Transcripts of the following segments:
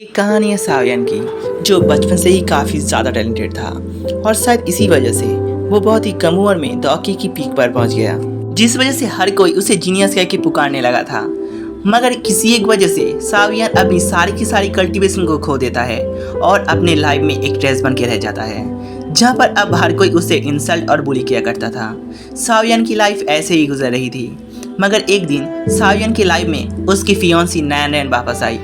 एक कहानी है सावियन की, जो बचपन से ही काफ़ी ज़्यादा टैलेंटेड था और शायद इसी वजह से वो बहुत ही कम उम्र में दौकी की पीक पर पहुंच गया, जिस वजह से हर कोई उसे जीनियस कह के पुकारने लगा था। मगर किसी एक वजह से सावियन अपनी सारी की सारी कल्टीवेशन को खो देता है और अपने लाइफ में एक ट्रेस बन के रह जाता है, जहाँ पर अब हर कोई उसे इंसल्ट और बुली किया करता था। सावियन की लाइफ ऐसे ही गुजर रही थी, मगर एक दिन सावियन की लाइफ में उसकी फियोंसी नैन वापस आई,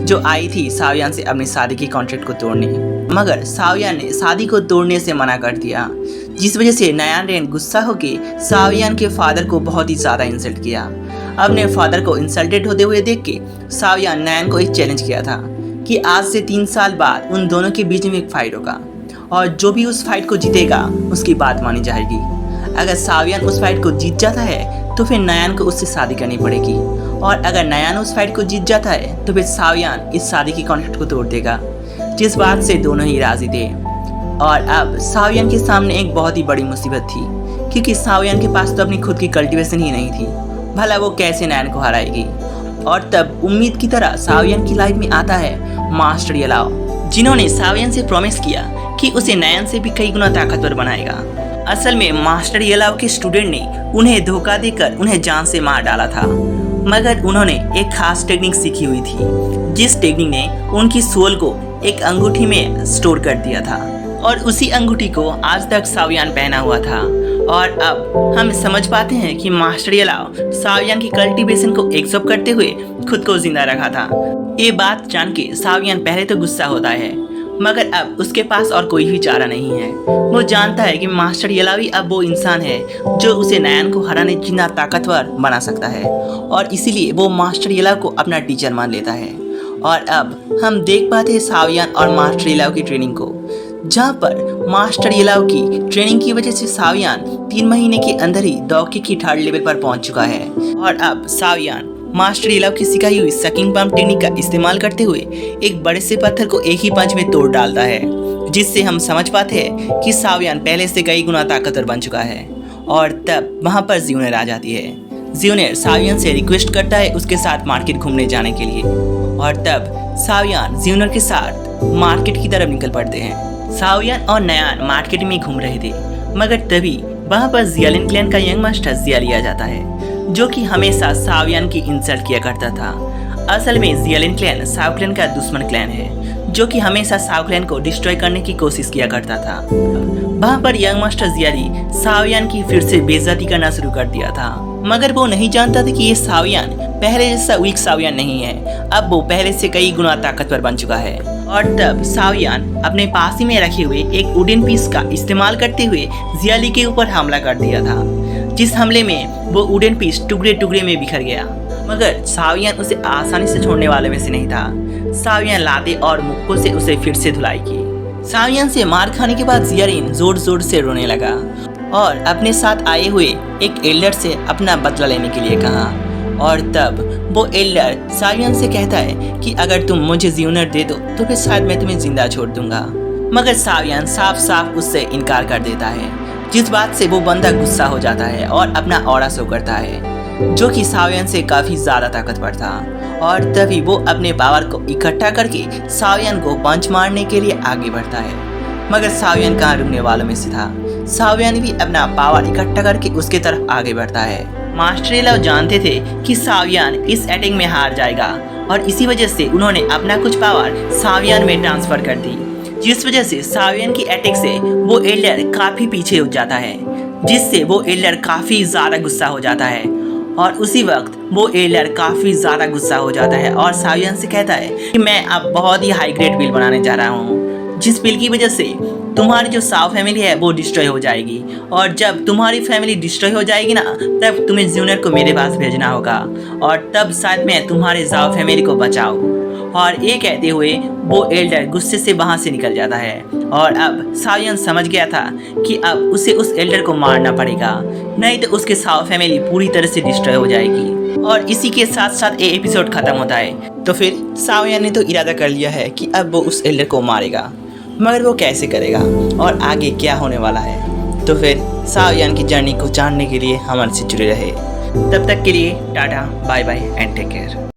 जो आई थी सावियन से अपनी शादी की कॉन्ट्रैक्ट को तोड़ने। मगर सावियन ने शादी को तोड़ने से मना कर दिया, जिस वजह से नैन गुस्सा होकर सावियन के फादर को बहुत ही ज़्यादा इंसल्ट किया। अपने फादर को इंसल्टेड होते हुए देख के सावियन नैन को एक चैलेंज किया था कि आज से 3 साल बाद उन दोनों के बीच में एक फाइट होगा और जो भी उस फाइट को जीतेगा उसकी बात मानी जाएगी। अगर सावियन उस फाइट को जीत जाता है तो फिर नयन को उससे शादी करनी पड़ेगी, और अगर नयन उस फाइट को जीत जाता है तो फिर सावियन इस शादी की कॉन्ट्रैक्ट को तोड़ देगा, जिस बात से दोनों ही राजी थे। और अब सावियन के सामने एक बहुत ही बड़ी मुसीबत थी, क्योंकि सावियन के पास तो अपनी खुद की कल्टीवेशन ही नहीं थी। भला वो कैसे नयन को हराएगी। और तब उम्मीद की तरह सावियन की लाइफ में आता है मास्टर येलाओ, जिन्होंने सावियन से प्रॉमिस किया कि उसे नयन से भी कई गुना ताकतवर बनाएगा। असल में मास्टर येलाओ के स्टूडेंट ने उन्हें धोखा देकर उन्हें जान से मार डाला था, मगर उन्होंने एक खास टेक्निक सीखी हुई थी, जिस टेक्निक ने उनकी सोल को एक अंगूठी में स्टोर कर दिया था, और उसी अंगूठी को आज तक सावियन पहना हुआ था। और अब हम समझ पाते हैं कि मास्टर येलाओ सावियन की कल्टीवेशन को एक्सेप्ट करते हुए खुद को जिंदा रखा था। ये बात जान के सावियन पहले तो गुस्सा होता है, मगर अब उसके पास और कोई भी चारा नहीं है। वो जानता है कि मास्टर येलाओ अब वो इंसान है जो उसे नयन को हराने जितना ताकतवर बना सकता है, और इसीलिए वो मास्टर येलाओ को अपना टीचर मान लेता है। और अब हम देख पाते हैं सावियन और मास्टर येलाओ की ट्रेनिंग को, जहाँ पर मास्टर येलाओ की ट्रेनिंग की वजह से सावियन 3 महीने के अंदर ही दौकी की 3rd लेवल पर पहुंच चुका है। और अब सावियन मास्टर येलाओ की सिखाई हुई सकिंग पंप टेक्निक का इस्तेमाल करते हुए एक बड़े से पत्थर को एक ही पंच में तोड़ डालता है, जिससे हम समझ पाते हैं कि सावियन पहले से कई गुना ताकतवर बन चुका है। और तब वहाँ पर ज्यूनर आ जाती है। ज्यूनर सावियन से रिक्वेस्ट करता है उसके साथ मार्केट घूमने जाने के लिए, और तब सावियन ज्यूनर के साथ मार्केट की तरफ निकल पड़ते हैं। सावियन और नयन मार्केट में घूम रहे थे, मगर तभी वहाँ पर जियालिन क्लैन का यंग मास्टर जियाली आ जाता है, जो कि हमेशा सावियन की इंसल्ट किया करता था। असल में जियालिन क्लैन साव क्लैन का दुश्मन क्लैन है, जो कि हमेशा साव क्लैन को डिस्ट्रॉय करने की कोशिश किया करता था। वहाँ पर यंग मास्टर जियाली सावियन की फिर से बेइज्जती करना शुरू कर दिया था, मगर वो नहीं जानता था कि ये सावियन पहले जैसा वीक सावियन नहीं है, अब वो पहले से कई गुना ताकतवर बन चुका है। और तब सावियन अपने पास ही में रखे हुए एक वुडन पीस का इस्तेमाल करते हुए जियाली के ऊपर हमला कर दिया था, जिस हमले में वो वुडन पीस टुकड़े टुकड़े में बिखर गया। मगर सावियन उसे आसानी से छोड़ने वाले में से नहीं था। सावियन लाते और मुक्कों से उसे फिर से धुलाई की। सावियन से मार खाने के बाद जियालिन जोर जोर से रोने लगा और अपने साथ आए हुए एक एल्डर से अपना बदला लेने के लिए कहा। और तब वो एल्डर सावियन से कहता है कि अगर तुम मुझे ज्यूनर दे दो तो फिर शायद मैं तुम्हें जिंदा छोड़ दूंगा। मगर सावियन साफ साफ उससे इनकार कर देता है, जिस बात से वो बंदा गुस्सा हो जाता है और अपना ऑरा शो करता है, जो कि सावियन से काफी ज्यादा ताकतवर था। और तभी वो अपने पावर को इकट्ठा करके सावियन को पंच मारने के लिए आगे बढ़ता है। मगर सावियन कहाँ रुकने वालों में से था। सावियन भी अपना पावर इकट्ठा करके उसके तरफ आगे बढ़ता है। मास्टर येलाओ जानते थे कि सावियन इस अटैक में हार जाएगा, और इसी वजह से उन्होंने अपना कुछ पावर सावियन में ट्रांसफर कर दी, जिस वजह से सावियन की अटैक से वो एल्डर काफी पीछे हो जाता है, जिससे वो एल्डर काफी ज्यादा गुस्सा हो जाता है। और उसी वक्त वो एल्डर काफी ज्यादा गुस्सा हो जाता है और सावियन से कहता है कि मैं अब बहुत ही हाई ग्रेड बिल बनाने जा रहा हूँ, जिस बिल की वजह से तुम्हारी जो साव फैमिली है वो डिस्ट्रॉय हो जाएगी, और जब तुम्हारी फैमिली डिस्ट्रॉय हो जाएगी ना, तब तुम्हें ज्यूनर को मेरे पास भेजना होगा, और तब शायद मैं तुम्हारे साव फैमिली को बचाऊँ। और ये कहते हुए वो एल्डर गुस्से से वहाँ से निकल जाता है। और अब सावियन समझ गया था कि अब उसे उस एल्डर को मारना पड़ेगा, नहीं तो उसके साव फैमिली पूरी तरह से डिस्ट्रॉय हो जाएगी। और इसी के साथ साथ ये एपिसोड खत्म होता है। तो फिर सावियन ने तो इरादा कर लिया है कि अब वो उस एल्डर को मारेगा, मगर वो कैसे करेगा और आगे क्या होने वाला है। तो फिर सावियन की जर्नी को जानने के लिए हमारे से जुड़े रहे। तब तक के लिए tata, bye bye and take care.